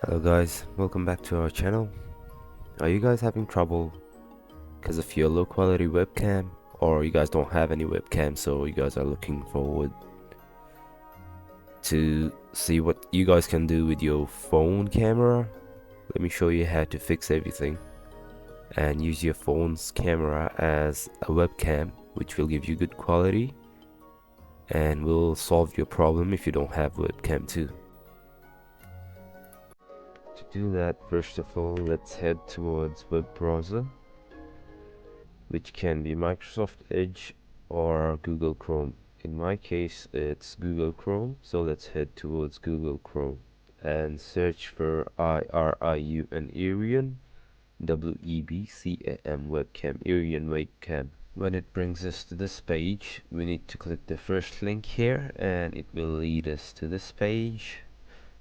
Hello guys, welcome back to our channel. Are you guys having trouble because of your low quality webcam, or you guys don't have any webcam, so you guys are looking forward to see what you guys can do with your phone camera? Let me show you how to fix everything and use your phone's camera as a webcam, which will give you good quality and will solve your problem if you don't have webcam too. To do that, first of all, let's head towards web browser, which can be Microsoft Edge or Google Chrome. In my case, it's Google Chrome, so let's head towards Google Chrome and search for IRIUN Irian WEBCAM webcam, Irian webcam. When it brings us to this page, we need to click the first link here and it will lead us to this page.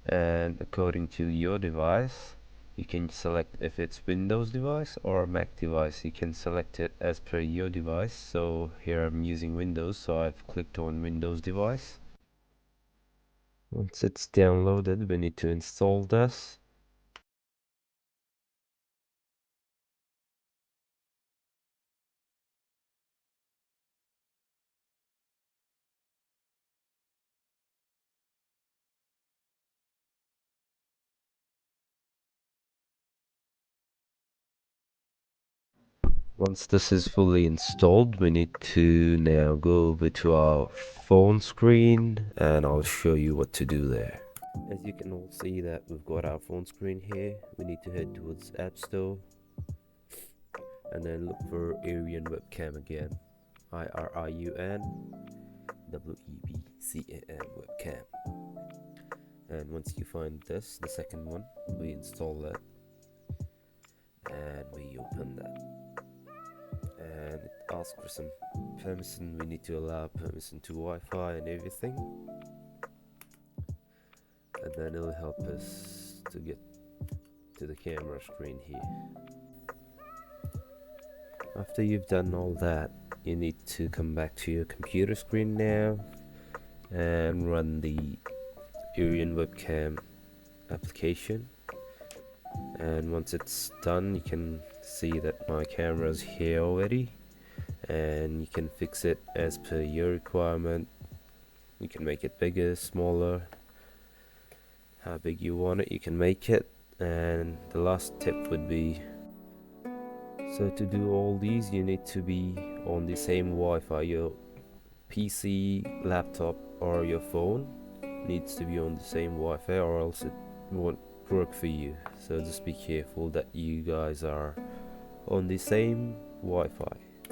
And according to your device, you can select if it's Windows device or Mac device. You can select it as per your device. So here I'm using Windows, so I've clicked on Windows device. Once it's downloaded, we need to install this. Once this is fully installed, we need to now go over to our phone screen and I'll show you what to do there. As you can all see that we've got our phone screen here, we need to head towards App Store and then look for Irian webcam again. IRIUN WEBCAM webcam. And once you find this, the second one, we install that and we open that. And it asks for some permission. We need to allow permission to Wi-Fi and everything. And then it'll help us to get to the camera screen here. After you've done all that, you need to come back to your computer screen now and run the Irian webcam application. And once it's done, you can see that my camera is here already, and you can fix it as per your requirement. You can make it bigger, smaller, how big you want it, you can make it. And the last tip would be, so to do all these, you need to be on the same Wi-Fi. Your PC, laptop, or your phone needs to be on the same Wi-Fi, or else it won't work for you. So just be careful that you guys are on the same Wi-Fi.